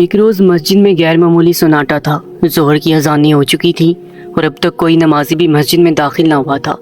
ایک روز مسجد میں غیر معمولی سناٹا تھا۔ ظہر کی اذانیں ہو چکی تھی اور اب تک کوئی نمازی بھی مسجد میں داخل نہ ہوا تھا۔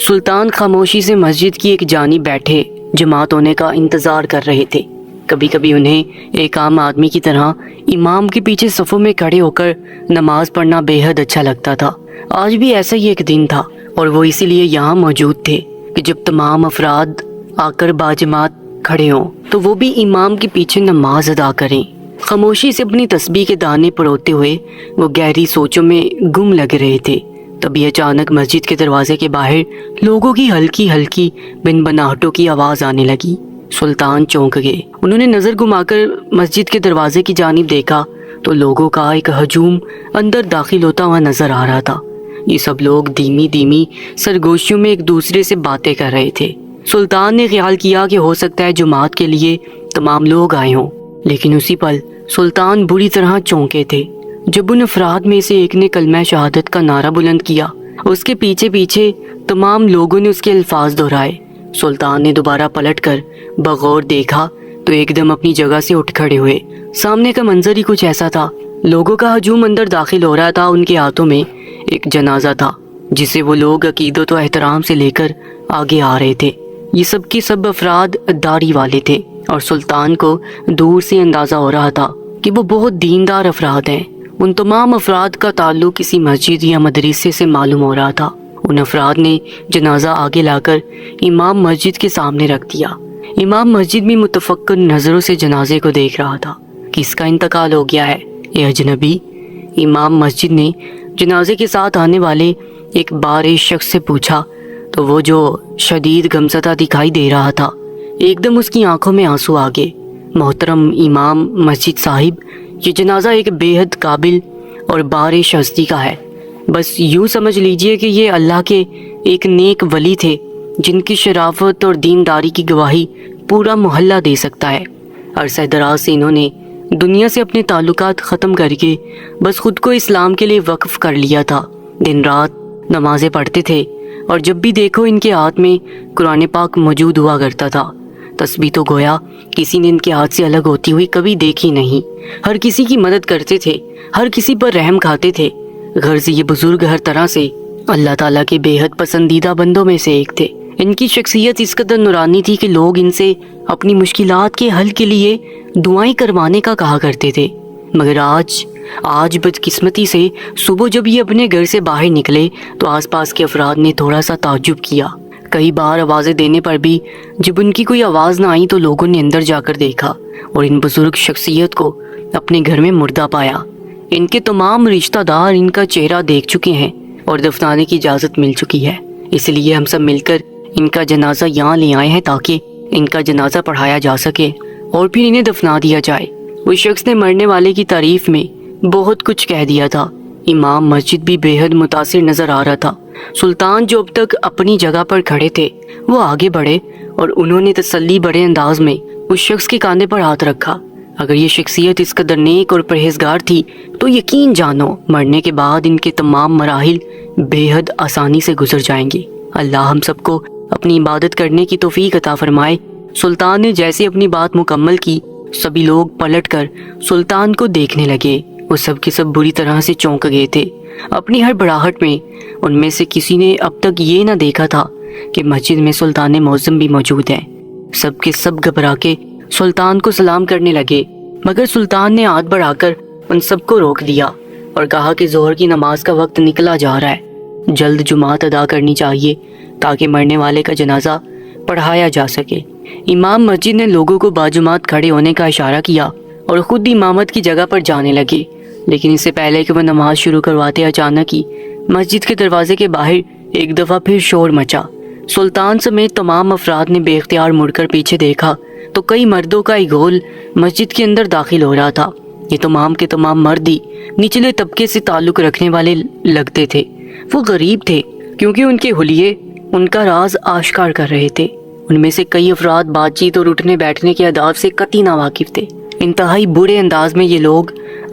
سلطان خاموشی سے مسجد کی ایک جانب بیٹھے جماعت ہونے کا انتظار کر رہے تھے۔ کبھی کبھی انہیں ایک عام آدمی کی طرح امام کے پیچھے صفوں میں کھڑے ہو کر نماز پڑھنا بے حد اچھا لگتا تھا۔ آج بھی ایسا ہی ایک دن تھا اور وہ اسی لیے یہاں موجود تھے کہ جب تمام افراد آ کر باجماعت کھڑے ہوں تو وہ بھی امام کے پیچھے نماز ادا کریں۔ خاموشی سے اپنی تسبیح کے دانے پروتے ہوئے وہ گہری سوچوں میں گم لگ رہے تھے۔ تبھی اچانک مسجد کے دروازے کے باہر لوگوں کی ہلکی ہلکی بن بناہٹوں کی آواز آنے لگی۔ سلطان چونک گئے۔ انہوں نے نظر گھما کر مسجد کے دروازے کی جانب دیکھا تو لوگوں کا ایک ہجوم اندر داخل ہوتا ہوا نظر آ رہا تھا۔ یہ سب لوگ دھیمی دھیمی سرگوشیوں میں ایک دوسرے سے باتیں کر رہے تھے۔ سلطان نے خیال کیا کہ ہو سکتا ہے جماعت کے لیے تمام لوگ آئے ہوں، لیکن اسی پل سلطان بری طرح چونکے تھے جب ان افراد میں سے ایک نے کلمہ شہادت کا نعرہ بلند کیا۔ اس کے پیچھے پیچھے تمام لوگوں نے اس کے الفاظ دہرائے۔ سلطان نے دوبارہ پلٹ کر بغور دیکھا تو ایک دم اپنی جگہ سے اٹھ کھڑے ہوئے۔ سامنے کا منظر ہی کچھ ایسا تھا۔ لوگوں کا ہجوم اندر داخل ہو رہا تھا۔ ان کے ہاتھوں میں ایک جنازہ تھا جسے وہ لوگ عقیدت و احترام سے لے کر آگے آ رہے تھے۔ یہ سب کے سب افراد داڑھی والے تھے اور سلطان کو دور سے اندازہ ہو رہا تھا کہ وہ بہت دیندار افراد ہیں۔ ان تمام افراد کا تعلق کسی مسجد یا مدرسے سے معلوم ہو رہا تھا۔ ان افراد نے جنازہ آگے لا کر امام مسجد کے سامنے رکھ دیا۔ امام مسجد میں متفکر نظروں سے جنازے کو دیکھ رہا تھا۔ کس کا انتقال ہو گیا ہے اے اجنبی؟ امام مسجد نے جنازے کے ساتھ آنے والے ایک بارش شخص سے پوچھا تو وہ جو شدید غمزدہ دکھائی دے رہا تھا ایک دم اس کی آنکھوں میں آنسو آ گئے۔ محترم امام مسجد صاحب، یہ جنازہ ایک بے حد قابل اور بارش ہستی کا ہے۔ بس یوں سمجھ لیجئے کہ یہ اللہ کے ایک نیک ولی تھے جن کی شرافت اور دینداری کی گواہی پورا محلہ دے سکتا ہے۔ عرصہ دراز سے انہوں نے دنیا سے اپنے تعلقات ختم کر کے بس خود کو اسلام کے لیے وقف کر لیا تھا۔ دن رات نمازیں پڑھتے تھے اور جب بھی دیکھو ان کے ہاتھ میں قرآن پاک موجود ہوا کرتا تھا۔ تسبیح تو گویا کسی نے ان کے ہاتھ سے الگ ہوتی ہوئی کبھی دیکھی نہیں۔ ہر کسی کی مدد کرتے تھے، ہر کسی پر رحم کھاتے تھے۔ غرض یہ بزرگ ہر طرح سے اللہ تعالیٰ کے بے حد پسندیدہ بندوں میں سے ایک تھے۔ ان کی شخصیت اس قدر نورانی تھی کہ لوگ ان سے اپنی مشکلات کے حل کے لیے دعائیں کروانے کا کہا کرتے تھے۔ مگر آج بدقسمتی سے صبح جب یہ اپنے گھر سے باہر نکلے تو آس پاس کے افراد نے تھوڑا سا تعجب کیا۔ کئی بار آوازیں دینے پر بھی جب ان کی کوئی آواز نہ آئی تو لوگوں نے اندر جا کر دیکھا اور ان بزرگ شخصیت کو اپنے گھر میں مردہ پایا۔ ان کے تمام رشتہ دار ان کا چہرہ دیکھ چکے ہیں اور دفنانے کی اجازت مل چکی ہے۔ اس لیے ہم سب مل کر ان کا جنازہ یہاں لے آئے ہیں تاکہ ان کا جنازہ پڑھایا جا سکے اور پھر انہیں دفنا دیا جائے۔ اس شخص نے مرنے والے کی تعریف میں بہت کچھ کہہ دیا تھا۔ امام مسجد بھی بے حد متاثر نظر آ رہا تھا۔ سلطان جو اب تک اپنی جگہ پر کھڑے تھے وہ آگے بڑھے اور انہوں نے تسلی بڑے انداز میں اس شخص کے کاندھے پر ہاتھ رکھا۔ اگر یہ شخصیت اس قدر نیک اور پرہیزگار تھی تو یقین جانو مرنے کے بعد ان کے تمام مراحل بے حد آسانی سے گزر جائیں گے۔ اللہ ہم سب کو اپنی عبادت کرنے کی توفیق عطا فرمائے۔ سلطان نے جیسے اپنی بات مکمل کی سبھی لوگ پلٹ کر سلطان کو دیکھنے لگے۔ وہ سب کے سب بری طرح سے چونک گئے تھے۔ اپنی ہر بڑاہٹ میں ان میں سے کسی نے اب تک یہ نہ دیکھا تھا کہ مسجد میں سلطان معظم بھی موجود ہیں۔ سب کے سب گھبرا کے سلطان کو سلام کرنے لگے، مگر سلطان نے ہاتھ بڑھا کر ان سب کو روک دیا اور کہا کہ ظہر کی نماز کا وقت نکلا جا رہا ہے، جلد جماعت ادا کرنی چاہیے تاکہ مرنے والے کا جنازہ پڑھایا جا سکے۔ امام مسجد نے لوگوں کو باجماعت کھڑے ہونے کا اشارہ کیا اور خود امامت کی جگہ پر جانے لگے، لیکن اس سے پہلے کہ وہ نماز شروع کرواتے اچانک ہی مسجد کے دروازے کے باہر ایک دفعہ پھر شور مچا۔ سلطان سمیت تمام افراد نے بے اختیار مڑ کر پیچھے دیکھا تو کئی مردوں کا ایک گول مسجد کے اندر داخل ہو رہا تھا۔ یہ تمام کے تمام مرد ہی نچلے طبقے سے تعلق رکھنے والے لگتے تھے۔ وہ غریب تھے کیونکہ ان کے حلیے ان کا راز آشکار کر رہے تھے۔ ان میں سے کئی افراد بات چیت اور اٹھنے بیٹھنے کے آداب سے قطعی ناواقف تھے۔ انتہائی برے انداز میں یہ لوگ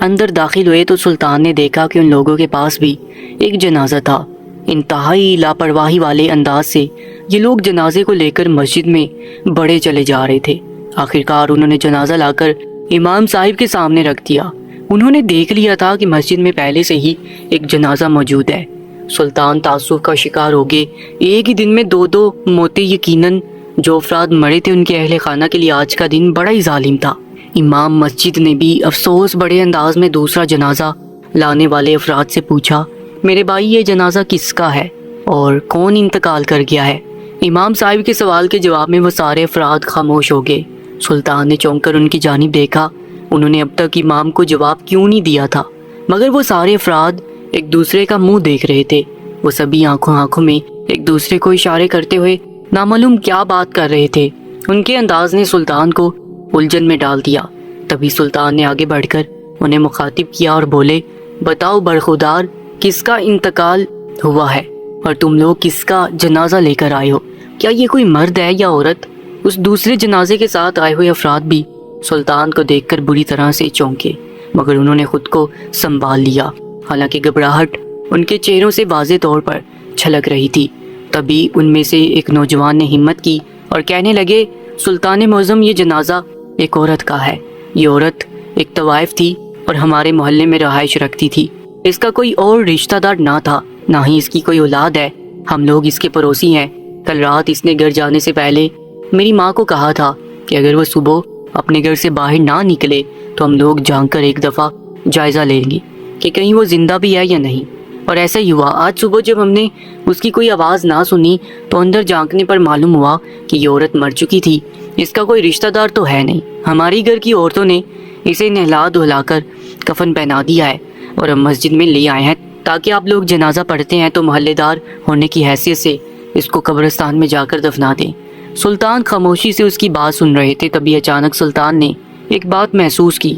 اندر داخل ہوئے تو سلطان نے دیکھا کہ ان لوگوں کے پاس بھی ایک جنازہ تھا۔ انتہائی لاپرواہی والے انداز سے یہ لوگ جنازے کو لے کر مسجد میں بڑھے چلے جا رہے تھے۔ آخرکار انہوں نے جنازہ لا کر امام صاحب کے سامنے رکھ دیا۔ انہوں نے دیکھ لیا تھا کہ مسجد میں پہلے سے ہی ایک جنازہ موجود ہے۔ سلطان تعصب کا شکار ہو گئے۔ ایک ہی دن میں دو موتیں، یقیناً جو افراد مرے تھے ان کے اہل خانہ کے لیے آج کا دن بڑا ہی ظالم تھا۔ امام مسجد نے بھی افسوس بڑے انداز میں دوسرا جنازہ لانے والے افراد سے پوچھا، میرے بھائی یہ جنازہ کس کا ہے اور کون انتقال کر گیا ہے؟ امام صاحب کے سوال کے جواب میں وہ سارے افراد خاموش ہو گئے۔ سلطان نے چونک کر ان کی جانب دیکھا۔ انہوں نے اب تک امام کو جواب کیوں نہیں دیا تھا، مگر وہ سارے افراد ایک دوسرے کا منہ دیکھ رہے تھے۔ وہ سبھی آنکھوں میں ایک دوسرے کو اشارے کرتے ہوئے نامعلوم کیا بات کر رہے تھے۔ ان کے انداز نے سلطان کو الجھن میں ڈال دیا۔ تبھی سلطان نے آگے بڑھ کر انہیں مخاطب کیا اور بولے، بتاؤ برخودار، کس کا انتقال ہوا ہے اور تم لوگ کس کا جنازہ لے کر آئے ہو؟ کیا یہ کوئی مرد ہے یا عورت؟ اس دوسرے جنازے کے ساتھ آئے ہوئے افراد بھی سلطان کو دیکھ کر بری طرح سے چونکے، مگر انہوں نے خود کو سنبھال لیا، حالانکہ گھبراہٹ ان کے چہروں سے واضح طور پر چھلک رہی تھی۔ تبھی ان میں سے ایک نوجوان نے ہمت کی اور کہنے لگے، سلطان معظم، یہ جنازہ ایک عورت کا ہے۔ یہ عورت ایک طوائف تھی اور ہمارے محلے میں رہائش رکھتی تھی۔ اس کا کوئی اور رشتہ دار نہ تھا، نہ ہی اس کی کوئی اولاد ہے۔ ہم لوگ اس کے پڑوسی ہیں۔ کل رات اس نے گھر جانے سے پہلے میری ماں کو کہا تھا کہ اگر وہ صبح اپنے گھر سے باہر نہ نکلے تو ہم لوگ جان کر ایک دفعہ جائزہ لیں گے کہ کہیں وہ زندہ بھی ہے یا نہیں۔ اور ایسا ہی ہوا۔ آج صبح جب ہم نے اس کی کوئی آواز نہ سنی تو اندر جھانکنے پر معلوم ہوا کہ یہ عورت مر چکی تھی۔ اس کا کوئی رشتہ دار تو ہے نہیں۔ ہماری گھر کی عورتوں نے اسے نہلا دھلا کر کفن پہنا دیا ہے اور ہم مسجد میں لے آئے ہیں تاکہ آپ لوگ جنازہ پڑھتے ہیں تو محلے دار ہونے کی حیثیت سے اس کو قبرستان میں جا کر دفنا دیں۔ سلطان خاموشی سے اس کی بات سن رہے تھے۔ تبھی اچانک سلطان نے ایک بات محسوس کی۔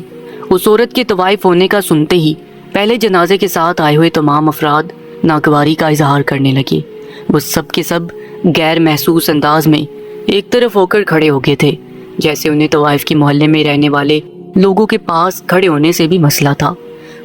اس عورت کے طوائف ہونے کا سنتے ہی پہلے جنازے کے ساتھ آئے ہوئے تمام افراد ناگواری کا اظہار کرنے لگے۔ وہ سب کے سب غیر محسوس انداز میں ایک طرف ہو کر کھڑے ہو گئے تھے، جیسے انہیں طوائف کے محلے میں رہنے والے لوگوں کے پاس کھڑے ہونے سے بھی مسئلہ تھا۔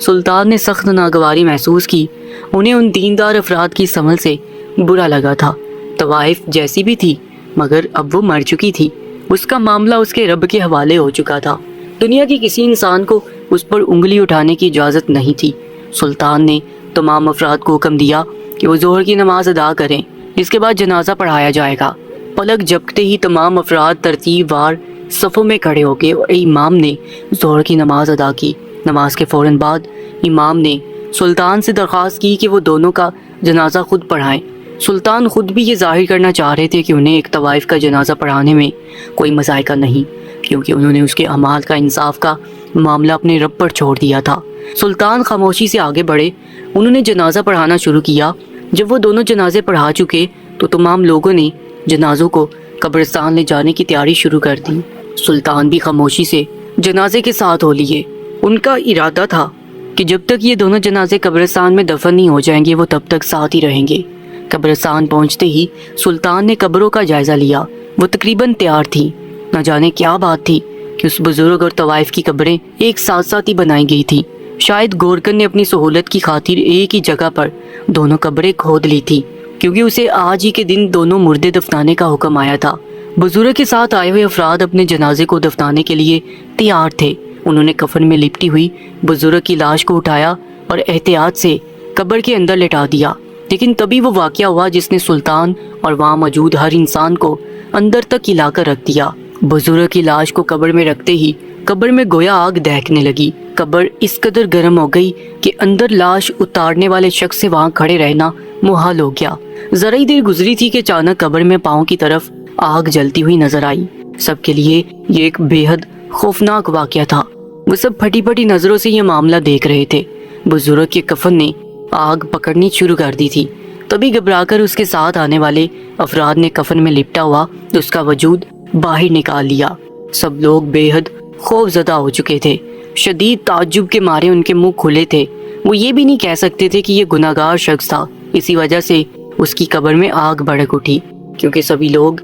سلطان نے سخت ناگواری محسوس کی۔ انہیں ان دیندار افراد کی سمجھ سے برا لگا تھا۔ طوائف جیسی بھی تھی مگر اب وہ مر چکی تھی۔ اس کا معاملہ اس کے رب کے حوالے ہو چکا تھا۔ دنیا کی کسی انسان کو اس پر انگلی اٹھانے کی اجازت نہیں تھی۔ سلطان نے تمام افراد کو حکم دیا کہ وہ ظہر کی نماز ادا کریں، اس کے بعد جنازہ پڑھایا جائے گا۔ پلک جھپکتے ہی تمام افراد ترتیب وار صفوں میں کھڑے ہو گئے اور امام نے ظہر کی نماز ادا کی۔ نماز کے فوراً بعد امام نے سلطان سے درخواست کی کہ وہ دونوں کا جنازہ خود پڑھائیں۔ سلطان خود بھی یہ ظاہر کرنا چاہ رہے تھے کہ انہیں ایک طوائف کا جنازہ پڑھانے میں کوئی مذائقہ نہیں، کیونکہ انہوں نے اس کے اعمال کا انصاف کا معاملہ اپنے رب پر چھوڑ دیا تھا۔ سلطان خاموشی سے آگے بڑھے۔ انہوں نے جنازہ پڑھانا شروع کیا۔ جب وہ دونوں جنازے پڑھا چکے تو تمام لوگوں نے جنازوں کو قبرستان لے جانے کی تیاری شروع کر دی۔ سلطان بھی خاموشی سے جنازے کے ساتھ ہو لیے۔ ان کا ارادہ تھا کہ جب تک یہ دونوں جنازے قبرستان میں دفن نہیں ہو جائیں گے وہ تب تک ساتھ ہی رہیں گے۔ قبرستان پہنچتے ہی سلطان نے قبروں کا جائزہ لیا۔ وہ تقریباً تیار تھی۔ نہ جانے کیا بات تھی کہ اس بزرگ اور طوائف کی قبریں ایک ساتھ ساتھ ہی بنائی گئی تھی۔ شاید گورکن نے اپنی سہولت کی خاطر ایک ہی جگہ پر دونوں قبریں کھود لی تھی، کیونکہ اسے آج ہی کے دن دونوں مردے دفنانے کا حکم آیا تھا۔ بزرگ کے ساتھ آئے ہوئے افراد اپنے جنازے کو دفنانے کے لیے تیار تھے۔ انہوں نے کفن میں لپٹی ہوئی بزرگ کی لاش کو اٹھایا اور احتیاط سے قبر کے اندر لٹا دیا۔ لیکن تبھی وہ واقعہ ہوا جس نے سلطان اور وہاں موجود ہر انسان کو اندر تک ہلا کر رکھ دیا۔ بزرگ کی لاش کو قبر میں رکھتے ہی قبر میں گویا آگ دہکنے لگی۔ قبر اس قدر گرم ہو گئی کہ اندر لاش اتارنے والے شخص سے وہاں کھڑے رہنا محال ہو گیا۔ ذرا ہی دیر گزری تھی کہ اچانک قبر میں پاؤں کی طرف آگ جلتی ہوئی نظر آئی۔ سب کے لیے یہ ایک بے حد خوفناک واقعہ تھا۔ وہ سب پھٹی پھٹی نظروں سے یہ معاملہ دیکھ رہے تھے۔ بزرگ کے کفن نے آگ پکڑنی شروع کر دی تھی۔ تبھی گھبرا کر اس کے ساتھ آنے والے افراد نے کفن میں لپٹا ہوا اس کا وجود باہر نکال لیا۔ سب لوگ بے حد خوف زدہ ہو چکے تھے۔ شدید تعجب کے مارے ان کے منہ کھلے تھے۔ وہ یہ بھی نہیں کہہ سکتے تھے کہ یہ گناہگار شخص تھا۔ اسی وجہ سے اس کی قبر میں آگ بھڑک اٹھی، کیونکہ سبھی لوگ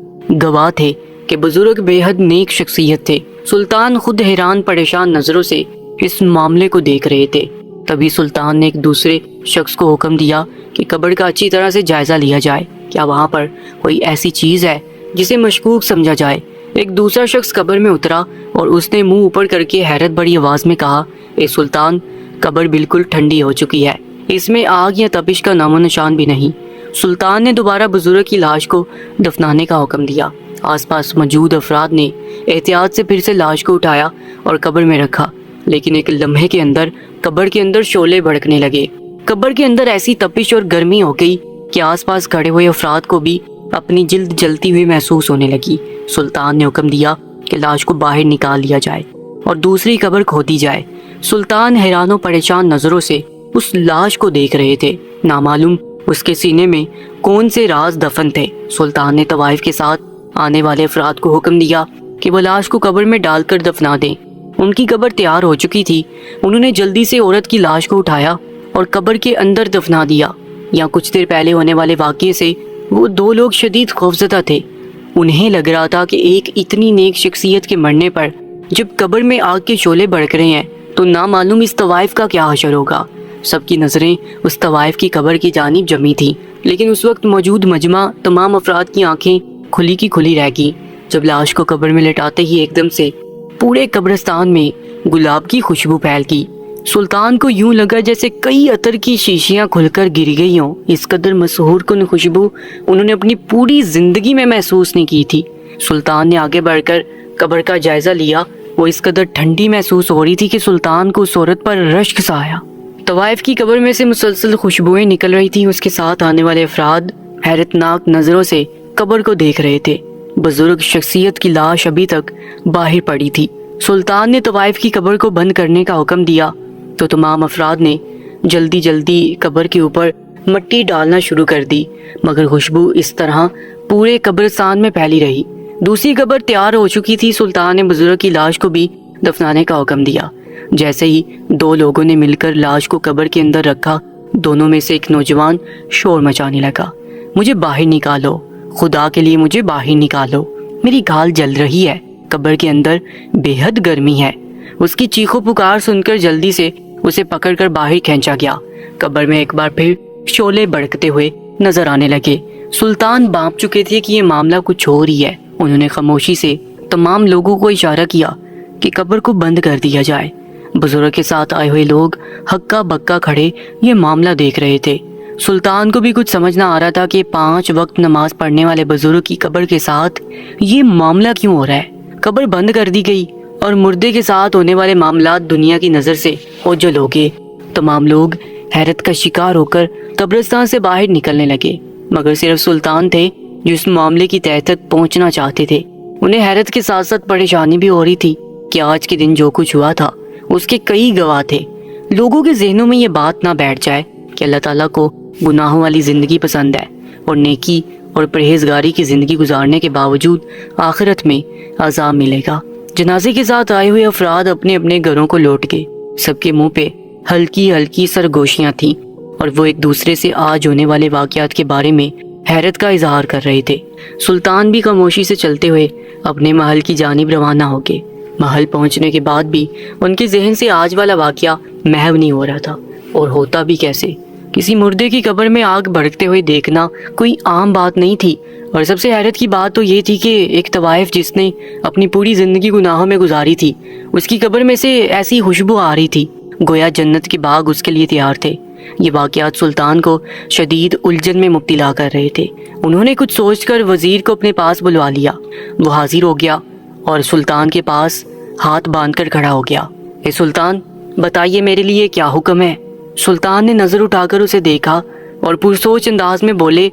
گواہ تھے کہ بزرگ بے حد نیک شخصیت تھے۔ سلطان خود حیران پریشان نظروں سے اس معاملے کو دیکھ رہے تھے۔ تبھی سلطان نے ایک دوسرے شخص کو حکم دیا کہ قبر کا اچھی طرح سے جائزہ لیا جائے۔ کیا وہاں پر کوئی ایسی چیز ہے جسے مشکوک سمجھا جائے؟ ایک دوسرا شخص قبر میں اترا اور اس نے منہ اوپر کر کے حیرت بھری آواز میں کہا، اے سلطان، قبر بالکل ٹھنڈی ہو چکی ہے، اس میں آگ یا تپش کا نام و نشان بھی نہیں۔ سلطان نے دوبارہ بزرگ کی لاش کو دفنانے کا حکم دیا۔ آس پاس موجود افراد نے احتیاط سے پھر سے لاش کو اٹھایا اور قبر میں رکھا، لیکن ایک لمحے کے اندر قبر کے اندر شعلے بھڑکنے لگے۔ قبر کے اندر ایسی تپش اور گرمی ہو گئی کہ آس پاس کھڑے ہوئے افراد کو بھی اپنی جلد جلتی ہوئی محسوس ہونے لگی۔ سلطان نے حکم دیا کہ لاش کو باہر نکال لیا جائے اور دوسری قبر کھودی جائے۔ سلطان حیران و پریشان نظروں سے اس لاش کو دیکھ رہے تھے، نامعلوم اس کے سینے میں کون سے راز دفن تھے۔ سلطان نے طوائف کے ساتھ آنے والے افراد کو حکم دیا کہ وہ لاش کو قبر میں ڈال کر دفنا دیں۔ ان کی قبر تیار ہو چکی تھی۔ انہوں نے جلدی سے عورت کی لاش کو اٹھایا اور قبر کے اندر دفنا دیا۔ یہاں کچھ دیر پہلے ہونے والے واقعے سے وہ دو لوگ شدید خوفزدہ تھے۔ انہیں لگ رہا تھا کہ ایک اتنی نیک شخصیت کے مرنے پر جب قبر میں آگ کے شعلے بھڑک رہے ہیں تو نامعلوم اس طوائف کا کیا حشر ہوگا۔ سب کی نظریں اس طوائف کی قبر کی جانب جمی تھی، لیکن اس وقت موجود مجمع تمام افراد کی آنکھیں کھلی کی کھلی رہ گئی جب لاش کو قبر میں لٹاتے ہی ایک دم سے پورے قبرستان میں گلاب کی خوشبو پھیل گئی۔ سلطان کو یوں لگا جیسے کئی عطر کی شیشیاں کھل کر گر گئی ہوں۔ اس قدر مسحور کن خوشبو انہوں نے اپنی پوری زندگی میں محسوس نہیں کی تھی۔ سلطان نے آگے بڑھ کر قبر کا جائزہ لیا۔ وہ اس قدر ٹھنڈی محسوس ہو رہی تھی کہ سلطان کو اس عورت پر رشک سا آیا۔ طوائف کی قبر میں سے مسلسل خوشبوئیں نکل رہی تھی۔ اس کے ساتھ آنے والے افراد حیرت ناک نظروں سے قبر کو دیکھ رہے تھے۔ بزرگ شخصیت کی لاش ابھی تک باہر پڑی تھی۔ سلطان نے طوائف کی قبر کو بند کرنے کا حکم دیا تو تمام افراد نے جلدی جلدی قبر کے اوپر مٹی ڈالنا شروع کر دی، مگر خوشبو اس طرح پورے قبرستان میں پھیلی رہی۔ دوسری قبر تیار ہو چکی تھی۔ سلطان نے بزرگ کی لاش کو بھی دفنانے کا حکم دیا۔ جیسے ہی دو لوگوں نے مل کر لاش کو قبر کے اندر رکھا، دونوں میں سے ایک نوجوان شور مچانے لگا، مجھے باہر نکالو، خدا کے لیے مجھے باہر نکالو، میری گھال جل رہی ہے، قبر کے اندر بے حد گرمی ہے۔ اس کی چیخو پکار سن کر جلدی سے اسے پکڑ کر باہر کھینچا گیا۔ قبر میں ایک بار پھر شعلے بھڑکتے ہوئے نظر آنے لگے۔ سلطان بانپ چکے تھے کہ یہ معاملہ کچھ اور ہی ہے۔ انہوں نے خاموشی سے تمام لوگوں کو اشارہ کیا کہ قبر کو بند کر دیا جائے۔ بزرگ کے ساتھ آئے ہوئے لوگ ہکا بکا کھڑے یہ معاملہ دیکھ رہے تھے۔ سلطان کو بھی کچھ سمجھ نہ آ رہا تھا کہ 5 وقت نماز پڑھنے والے بزرگ کی قبر کے ساتھ یہ معاملہ کیوں ہو رہا ہے۔ قبر بند کر دی گئی اور مردے کے ساتھ ہونے والے معاملات دنیا کی نظر سے اوجھل ہو گئے۔ تمام لوگ حیرت کا شکار ہو کر قبرستان سے باہر نکلنے لگے، مگر صرف سلطان تھے جو اس معاملے کی تہہ تک پہنچنا چاہتے تھے۔ انہیں حیرت کے ساتھ ساتھ پریشانی بھی ہو رہی تھی کہ آج کے دن جو کچھ ہوا تھا اس کے کئی گواہ تھے۔ لوگوں کے ذہنوں میں یہ بات نہ بیٹھ جائے کہ اللہ تعالیٰ کو گناہوں والی زندگی پسند ہے اور نیکی اور پرہیزگاری کی زندگی گزارنے کے باوجود آخرت میں عذاب ملے گا۔ جنازے کے ساتھ آئے ہوئے افراد اپنے اپنے گھروں کو لوٹ گئے۔ سب کے منہ پہ ہلکی ہلکی سرگوشیاں تھیں اور وہ ایک دوسرے سے آج ہونے والے واقعات کے بارے میں حیرت کا اظہار کر رہے تھے۔ سلطان بھی خاموشی سے چلتے ہوئے اپنے محل کی جانب روانہ ہو گئے۔ محل پہنچنے کے بعد بھی ان کے ذہن سے آج والا واقعہ محو نہیں ہو رہا تھا، اور ہوتا بھی کیسے۔ کسی مردے کی قبر میں آگ بھڑکتے ہوئے دیکھنا کوئی عام بات نہیں تھی، اور سب سے حیرت کی بات تو یہ تھی کہ ایک طوائف جس نے اپنی پوری زندگی گناہوں میں گزاری تھی، اس کی قبر میں سے ایسی خوشبو آ رہی تھی گویا جنت کے باغ اس کے لیے تیار تھے۔ یہ واقعات سلطان کو شدید الجھن میں مبتلا کر رہے تھے۔ انہوں نے کچھ سوچ کر وزیر کو اپنے پاس بلوا لیا۔ وہ حاضر ہو گیا اور سلطان کے پاس ہاتھ باندھ کر کھڑا ہو گیا۔ اے سلطان، بتائیے میرے لیے کیا حکم ہے؟ سلطان نے نظر اٹھا کر اسے دیکھا اور پرسوچ انداز میں بولے،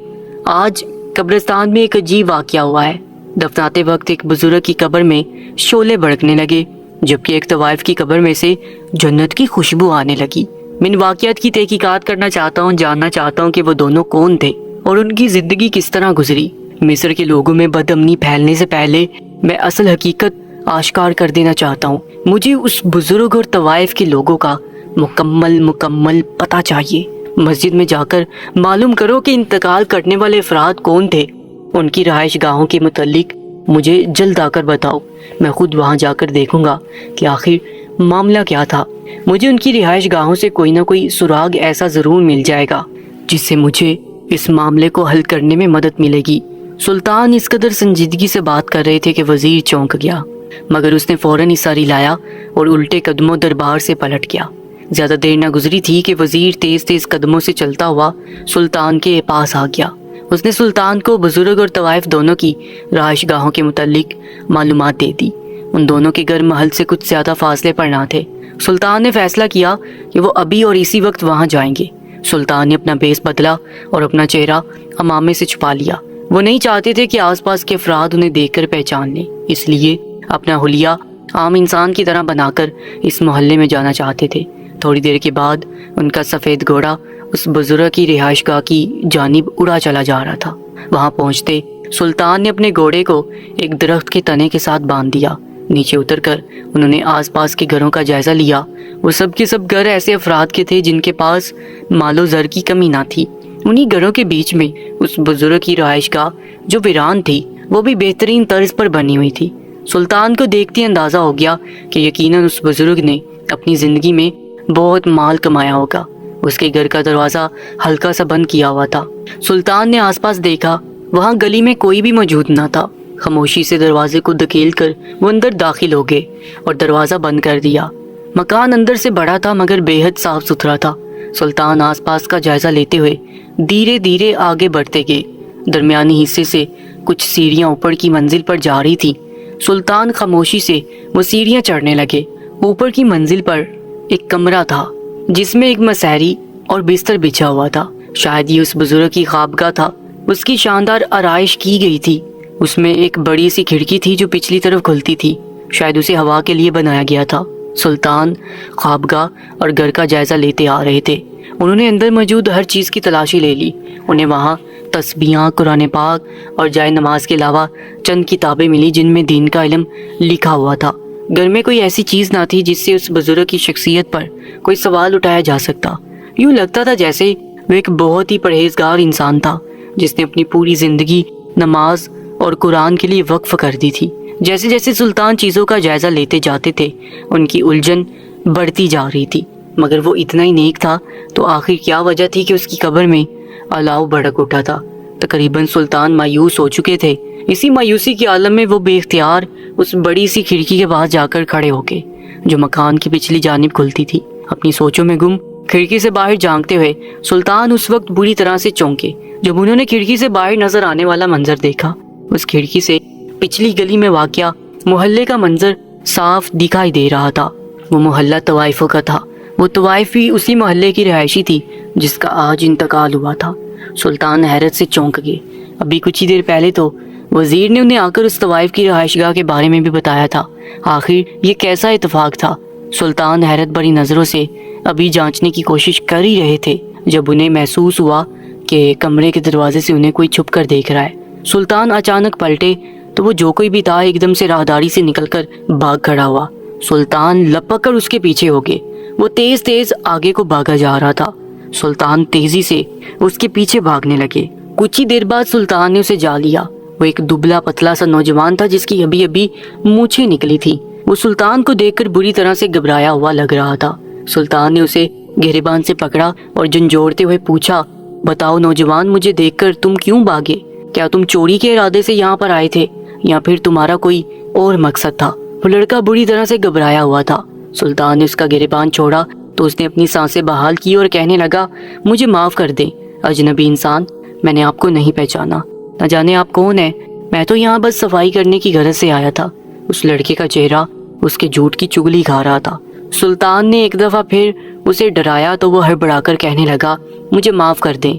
آج قبرستان میں ایک عجیب واقعہ ہوا ہے۔ دفناتے وقت ایک بزرگ کی قبر میں شعلے بھڑکنے لگے، جبکہ ایک طوائف کی قبر میں سے جنت کی خوشبو آنے لگی۔ میں ان واقعات کی تحقیقات کرنا چاہتا ہوں، جاننا چاہتا ہوں کہ وہ دونوں کون تھے اور ان کی زندگی کس طرح گزری۔ مصر کے لوگوں میں بدامنی پھیلنے سے پہلے میں اصل حقیقت آشکار کر دینا چاہتا ہوں۔ مجھے اس بزرگ اور طوائف کے لوگوں کا مکمل پتہ چاہیے۔ مسجد میں جا کر معلوم کرو کہ انتقال کرنے والے افراد کون تھے۔ ان کی رہائش گاہوں کے متعلق مجھے جلد آ کر بتاؤ۔ میں خود وہاں جا کر دیکھوں گا کہ آخر معاملہ کیا تھا۔ مجھے ان کی رہائش گاہوں سے کوئی نہ کوئی سراغ ایسا ضرور مل جائے گا جس سے مجھے اس معاملے کو حل کرنے میں مدد ملے گی۔ سلطان اس قدر سنجیدگی سے بات کر رہے تھے کہ وزیر چونک گیا، مگر اس نے فوراً اساری لایا اور الٹے قدموں دربار سے پلٹ گیا۔ زیادہ دیر نہ گزری تھی کہ وزیر تیز تیز قدموں سے چلتا ہوا سلطان کے پاس آ گیا۔ اس نے سلطان کو بزرگ اور طوائف دونوں کی رہائش گاہوں کے متعلق معلومات دے دی۔ ان دونوں کے گھر محل سے کچھ زیادہ فاصلے پر نہ تھے۔ سلطان نے فیصلہ کیا کہ وہ ابھی اور اسی وقت وہاں جائیں گے۔ سلطان نے اپنا بیس بدلا اور اپنا چہرہ عمامے سے چھپا لیا۔ وہ نہیں چاہتے تھے کہ آس پاس کے افراد انہیں دیکھ کر پہچان لیں، اس لیے اپنا حلیہ عام انسان کی طرح بنا کر اس محلے میں جانا چاہتے تھے۔ تھوڑی دیر کے بعد ان کا سفید گھوڑا اس بزرگ کی رہائش گاہ کی جانب اڑا چلا جا رہا تھا۔ وہاں پہنچتے سلطان نے اپنے گھوڑے کو ایک درخت کے تنے کے ساتھ باندھ دیا۔ نیچے اتر کر انہوں نے آس پاس کے گھروں کا جائزہ لیا۔ وہ سب کے سب گھر ایسے افراد کے تھے جن کے پاس مال و زر کی کمی نہ تھی۔ انہی گھروں کے بیچ میں اس بزرگ کی رہائش گاہ جو ویران تھی، وہ بھی بہترین طرز پر بنی ہوئی تھی۔ سلطان کو دیکھتے اندازہ ہو گیا کہ یقیناً اس بزرگ نے اپنی زندگی میں بہت مال کمایا ہوگا۔ اس کے گھر کا دروازہ ہلکا سا بند کیا ہوا تھا۔ سلطان نے آس پاس دیکھا، وہاں گلی میں کوئی بھی موجود نہ تھا۔ خاموشی سے دروازے کو دھکیل کر وہ اندر داخل ہو گئے اور دروازہ بند کر دیا۔ مکان اندر سے بڑا تھا مگر بے حد صاف ستھرا تھا۔ سلطان آس پاس کا جائزہ لیتے ہوئے دھیرے دھیرے آگے بڑھتے گئے۔ درمیانی حصے سے کچھ سیڑھیاں اوپر کی منزل پر جا رہی تھی۔ سلطان خاموشی سے وہ سیڑھیاں چڑھنے لگے۔ اوپر کی منزل پر ایک کمرہ تھا جس میں ایک مسہری اور بستر بچھا ہوا تھا۔ شاید یہ اس بزرگ کی خوابگاہ تھا۔ اس کی شاندار آرائش کی گئی تھی۔ اس میں ایک بڑی سی کھڑکی تھی جو پچھلی طرف کھلتی تھی، شاید اسے ہوا کے لیے بنایا گیا تھا۔ سلطان خوابگاہ اور گھر کا جائزہ لیتے آ رہے تھے۔ انہوں نے اندر موجود ہر چیز کی تلاشی لے لی۔ انہیں وہاں تسبیحاں، قرآن پاک اور جائے نماز کے علاوہ چند کتابیں ملی جن میں دین کا علم لکھا ہوا تھا۔ گھر میں کوئی ایسی چیز نہ تھی جس سے اس بزرگ کی شخصیت پر کوئی سوال اٹھایا جا سکتا۔ یوں لگتا تھا جیسے وہ ایک بہت ہی پرہیزگار انسان تھا جس نے اپنی پوری زندگی نماز اور قرآن کے لیے وقف کر دی تھی۔ جیسے جیسے سلطان چیزوں کا جائزہ لیتے جاتے تھے ان کی الجھن بڑھتی جا رہی تھی۔ مگر وہ اتنا ہی نیک تھا تو آخر کیا وجہ تھی کہ اس کی قبر میں الاؤ بھڑک اٹھا تھا؟ تقریباً سلطان مایوس ہو چکے تھے۔ اسی مایوسی کے عالم میں وہ بے اختیار اس بڑی سی کھڑکی کے پاس جا کر کھڑے ہو گئے جو مکان کی پچھلی جانب کھلتی تھی۔ اپنی سوچوں میں گم کھڑکی سے باہر جھانکتے ہوئے سلطان اس وقت بری طرح سے چونکے جب انہوں نے کھڑکی سے باہر نظر آنے والا منظر دیکھا۔ اس کھڑکی سے پچھلی گلی میں واقع محلے کا منظر صاف دکھائی دے رہا تھا۔ وہ محلہ طوائفوں کا تھا۔ وہ طوائف بھی اسی محلے کی رہائشی تھی جس کا آج انتقال ہوا تھا۔ سلطان حیرت سے چونک گئے۔ ابھی کچھ ہی دیر پہلے تو وزیر نے انہیں آ کر اس طوائف کی رہائش گاہ کے بارے میں بھی بتایا تھا۔ آخر یہ کیسا اتفاق تھا؟ سلطان حیرت بھری نظروں سے ابھی جانچنے کی کوشش کر ہی رہے تھے جب انہیں محسوس ہوا کہ کمرے کے دروازے سے انہیں کوئی چھپ کر دیکھ رہا ہے۔ سلطان اچانک پلٹے تو وہ جو کوئی بھی تھا ایک دم سے راہداری سے نکل کر بھاگ کھڑا ہوا۔ سلطان لپک کر اس کے پیچھے ہو گئے۔ وہ تیز تیز آگے کو بھاگا جا رہا تھا۔ سلطان تیزی سے اس کے پیچھے بھاگنے لگے۔ کچھ ہی دیر بعد سلطان نے اسے جا لیا۔ وہ ایک دبلا پتلا سا نوجوان تھا جس کی ابھی ابھی مونچھیں نکلی تھی۔ وہ سلطان کو دیکھ کر بری طرح سے گھبرایا ہوا لگ رہا تھا۔ سلطان نے اسے گریبان سے پکڑا اور جھنجھوڑتے ہوئے پوچھا، بتاؤ نوجوان، مجھے دیکھ کر تم کیوں بھاگے؟ کیا تم چوری کے ارادے سے یہاں پر آئے تھے یا پھر تمہارا کوئی اور مقصد تھا؟ وہ لڑکا بری طرح سے گھبرایا ہوا تھا۔ سلطان نے اس کا گریبان چھوڑا تو اس نے اپنی سانسیں بحال کی اور کہنے لگا، مجھے معاف کر دیں اجنبی انسان، میں نے آپ کو نہیں پہچانا۔ نہ جانے آپ کون ہیں، میں تو یہاں بس صفائی کرنے کی غرض سے آیا تھا۔ اس لڑکے کا چہرہ اس کے جھوٹ کی چگلی کھا رہا تھا۔ سلطان نے ایک دفعہ پھر اسے ڈرایا تو وہ ہڑبڑا کر کہنے لگا، مجھے معاف کر دیں،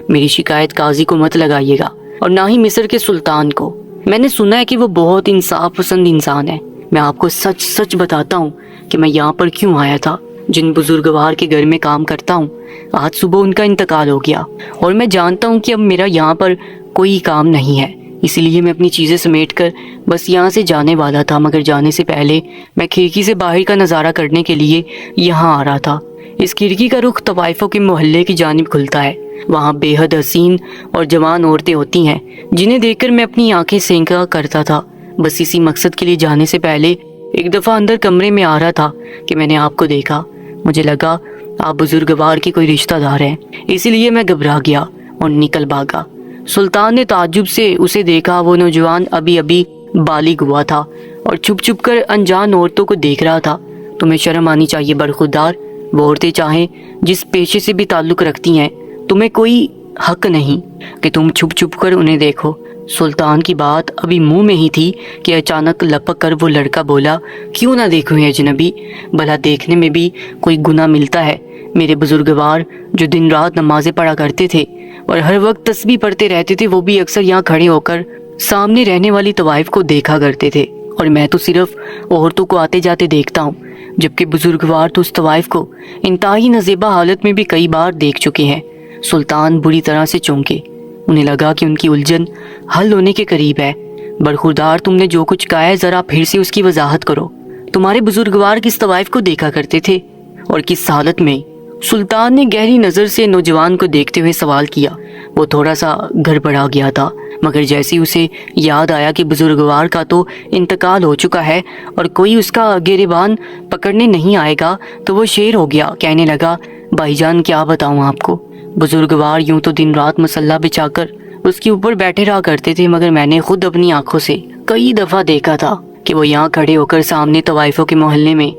میری شکایت قاضی کو مت لگائیے گا اور نہ ہی مصر کے سلطان کو۔ میں نے سنا ہے کہ وہ بہت انصاف پسند انسان ہے۔ میں آپ کو سچ سچ بتاتا ہوں کہ میں یہاں پر کیوں آیا تھا۔ جن بزرگوار کے گھر میں کام کرتا ہوں، آج صبح ان کا انتقال ہو گیا اور میں جانتا ہوں کہ اب میرا یہاں پر کوئی کام نہیں ہے، اسی لیے میں اپنی چیزیں سمیٹ کر بس یہاں سے جانے والا تھا، مگر جانے سے پہلے میں کھڑکی سے باہر کا نظارہ کرنے کے لیے یہاں آ رہا تھا۔ اس کھڑکی کا رخ طوائفوں کے محلے کی جانب کھلتا ہے۔ وہاں بے حد حسین اور جوان عورتیں ہوتی ہیں جنہیں دیکھ کر میں اپنی آنکھیں سینکا کرتا تھا۔ بس اسی مقصد کے لیے جانے سے پہلے ایک دفعہ اندر کمرے میں آ رہا تھا کہ میں نے آپ کو دیکھا۔ مجھے لگا آپ بزرگوار کے کوئی رشتہ دار ہیں، اسی لیے میں گھبرا گیا اور نکل بھاگا۔ سلطان نے تعجب سے اسے دیکھا۔ وہ نوجوان ابھی ابھی بالغ ہوا تھا اور چھپ چھپ کر انجان عورتوں کو دیکھ رہا تھا۔ تمہیں شرم آنی چاہیے برخوردار، وہ عورتیں چاہیں جس پیشے سے بھی تعلق رکھتی ہیں، تمہیں کوئی حق نہیں کہ تم چھپ چھپ کر انہیں دیکھو۔ سلطان کی بات ابھی منہ میں ہی تھی کہ اچانک لپک کر وہ لڑکا بولا، کیوں نہ دیکھوں یہ اجنبی، بھلا دیکھنے میں بھی کوئی گناہ ملتا ہے۔ میرے بزرگوار جو دن رات نمازیں پڑھا کرتے تھے اور ہر وقت تسبیح پڑھتے رہتے تھے، وہ بھی اکثر یہاں کھڑے ہو کر سامنے رہنے والی طوائف کو دیکھا کرتے تھے، اور میں تو صرف عورتوں کو آتے جاتے دیکھتا ہوں، جبکہ بزرگوار تو اس طوائف کو انتہائی نازیبا حالت میں بھی کئی بار دیکھ چکے ہیں۔ سلطان بری طرح سے چونکے، انہیں لگا کہ ان کی الجھن حل ہونے کے قریب ہے۔ برخوردار، تم نے جو کچھ کہا ہے ذرا پھر سے اس کی وضاحت کرو۔ تمہارے بزرگوار کس طوائف کو دیکھا کرتے تھے اور کس حالت میں؟ سلطان نے گہری نظر سے نوجوان کو دیکھتے ہوئے سوال کیا۔ وہ تھوڑا سا گڑبڑا گیا تھا، مگر جیسے اسے یاد آیا کہ بزرگوار کا تو انتقال ہو چکا ہے اور کوئی اس کا گریبان پکڑنے نہیں آئے گا، تو وہ شیر ہو گیا۔ کہنے لگا، بھائی جان کیا بتاؤں آپ کو، بزرگوار یوں تو دن رات مصلی بچھا کر اس کے اوپر بیٹھے رہا کرتے تھے، مگر میں نے خود اپنی آنکھوں سے کئی دفعہ دیکھا تھا کہ وہ یہاں کھڑے ہو کر سامنے طوائفوں کے محلے میں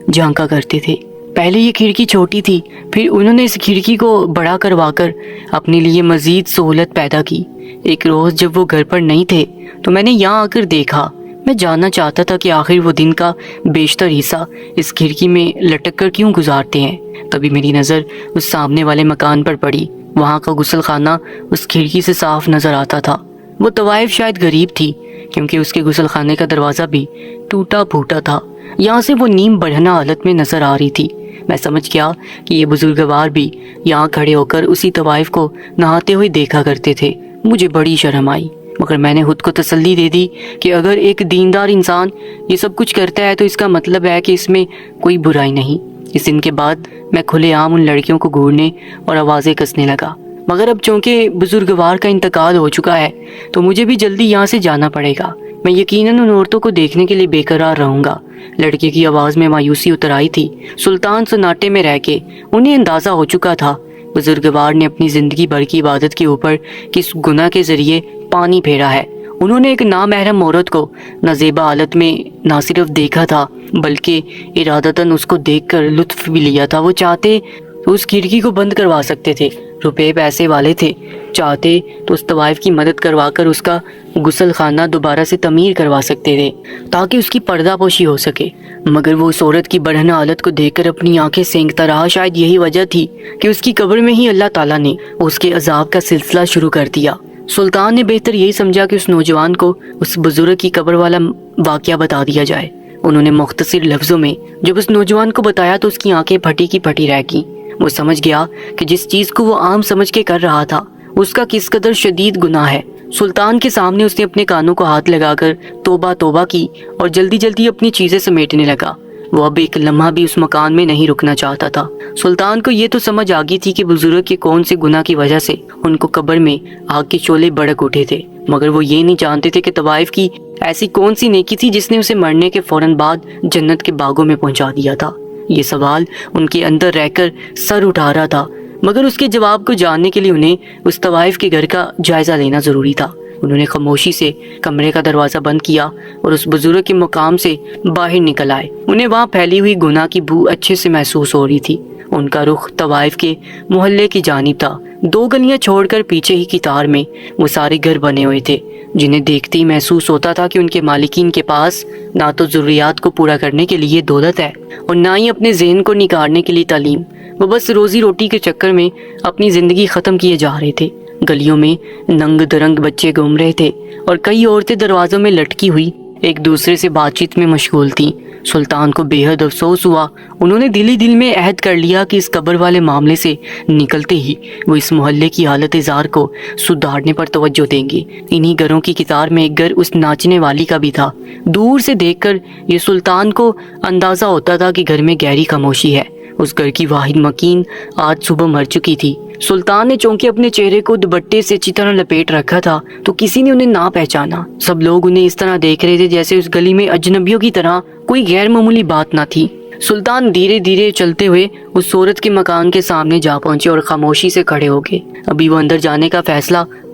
جھانکا کرتے تھے۔ پہلے یہ کھڑکی چھوٹی تھی، پھر انہوں نے اس کھڑکی کو بڑا کروا کر اپنے لیے مزید سہولت پیدا کی۔ ایک روز جب وہ گھر پر نہیں تھے تو میں نے یہاں آ کر دیکھا۔ میں جاننا چاہتا تھا کہ آخر وہ دن کا بیشتر حصہ اس کھڑکی میں لٹک کر کیوں گزارتے ہیں۔ تبھی میری نظر اس سامنے والے مکان پر پڑی۔ وہاں کا غسل خانہ اس کھڑکی سے صاف نظر آتا تھا۔ وہ طوائف شاید غریب تھی، کیونکہ اس کے غسل خانے کا دروازہ بھی ٹوٹا پھوٹا تھا۔ یہاں سے وہ نیم بڑھنا حالت میں نظر آ رہی تھی۔ میں سمجھ گیا کہ یہ بزرگوار بھی یہاں کھڑے ہو کر اسی طوائف کو نہاتے ہوئے دیکھا کرتے تھے۔ مجھے بڑی شرم آئی، مگر میں نے خود کو تسلی دے دی کہ اگر ایک دیندار انسان یہ سب کچھ کرتا ہے تو اس کا مطلب ہے کہ اس میں کوئی برائی نہیں۔ اس دن کے بعد میں کھلے عام ان لڑکیوں کو گھورنے اور آوازیں کسنے لگا، مگر اب چونکہ بزرگوار کا انتقال ہو چکا ہے تو مجھے بھی جلدی یہاں سے جانا پڑے گا۔ میں یقیناً ان عورتوں کو دیکھنے کے لیے بے قرار رہوں گا۔ لڑکے کی آواز میں مایوسی اتر آئی تھی۔ سلطان سناٹے میں رہ کے انہیں اندازہ ہو چکا تھا بزرگوار نے اپنی زندگی بھر کی عبادت کے اوپر کس گناہ کے ذریعے پانی پھیرا ہے۔ انہوں نے ایک نامحرم عورت کو نازیبا حالت میں نہ صرف دیکھا تھا بلکہ ارادتاً اس کو دیکھ کر لطف بھی لیا تھا۔ وہ چاہتے تو اس کھڑکی کو بند کروا سکتے تھے، روپے پیسے والے تھے، چاہتے تو اس طوائف کی مدد کروا کر اس کا غسل خانہ دوبارہ سے تعمیر کروا سکتے تھے تاکہ اس کی پردہ پوشی ہو سکے، مگر وہ اس عورت کی بڑھنا حالت کو دیکھ کر اپنی آنکھیں سینکتا رہا۔ شاید یہی وجہ تھی کہ اس کی قبر میں ہی اللہ تعالیٰ نے اس کے عذاب کا سلسلہ شروع کر دیا۔ سلطان نے بہتر یہی سمجھا کہ اس نوجوان کو اس بزرگ کی قبر والا واقعہ بتا دیا جائے۔ انہوں نے مختصر لفظوں میں جب اس نوجوان کو بتایا تو اس کی آنکھیں پھٹی کی پھٹی رہ گئیں۔ وہ سمجھ گیا کہ جس چیز کو وہ عام سمجھ کے کر رہا تھا اس کا کس قدر شدید گناہ ہے۔ سلطان کے سامنے اس نے اپنے کانوں کو ہاتھ لگا کر توبہ توبہ کی اور جلدی جلدی اپنی چیزیں سمیٹنے لگا۔ وہ اب ایک لمحہ بھی اس مکان میں نہیں رکنا چاہتا تھا۔ سلطان کو یہ تو سمجھ آ گئی تھی کہ بزرگ کے کون سے گناہ کی وجہ سے ان کو قبر میں آگ کے شعلے بھڑک اٹھے تھے، مگر وہ یہ نہیں جانتے تھے کہ طوائف کی ایسی کون سی نیکی تھی جس نے اسے مرنے کے فوراً بعد جنت کے باغوں میں پہنچا دیا تھا۔ یہ سوال ان کے اندر رہ کر سر اٹھا رہا تھا، مگر اس کے جواب کو جاننے کے لیے انہیں اس طوائف کے گھر کا جائزہ لینا ضروری تھا۔ انہوں نے خاموشی سے کمرے کا دروازہ بند کیا اور اس بزرگ کے مقام سے باہر نکل آئے۔ انہیں وہاں پھیلی ہوئی گناہ کی بو اچھے سے محسوس ہو رہی تھی۔ ان کا رخ طوائف کے محلے کی جانب تھا۔ 2 گلیاں چھوڑ کر پیچھے ہی قطار میں وہ سارے گھر بنے ہوئے تھے، جنہیں دیکھتے ہی محسوس ہوتا تھا کہ ان کے مالکین کے پاس نہ تو ضروریات کو پورا کرنے کے لیے دولت ہے اور نہ ہی اپنے ذہن کو نکھارنے کے لیے تعلیم۔ وہ بس روزی روٹی کے چکر میں اپنی زندگی ختم کیے جا رہے تھے۔ گلیوں میں ننگ درنگ بچے گھوم رہے تھے اور کئی عورتیں دروازوں میں لٹکی ہوئی ایک دوسرے سے بات چیت میں مشغول تھیں۔ سلطان کو بے حد افسوس ہوا۔ انہوں نے دل ہی دل میں عہد کر لیا کہ اس قبر والے معاملے سے نکلتے ہی وہ اس محلے کی حالت زار کو سدھارنے پر توجہ دیں گے۔ انہی گھروں کی قطار میں ایک گھر اس ناچنے والی کا بھی تھا۔ دور سے دیکھ کر یہ سلطان کو اندازہ ہوتا تھا کہ گھر میں گہری خاموشی ہے۔ اس گھر کی واحد مکین آج صبح مر چکی تھی۔ سلطان نے چونکہ اپنے چہرے کو دوپٹے سے اچھی طرح لپیٹ رکھا تھا تو کسی نے انہیں نہ پہچانا۔ سب لوگ انہیں اس طرح دیکھ رہے تھے جیسے اس گلی میں اجنبیوں کی طرح کوئی غیر معمولی بات نہ تھی۔ سلطان دھیرے دھیرے چلتے ہوئے اس عورت کے مکان کے سامنے جا پہنچے اور خاموشی سے کھڑے ہو گئے۔ ابھی وہ اندر جانے کا فیصلہ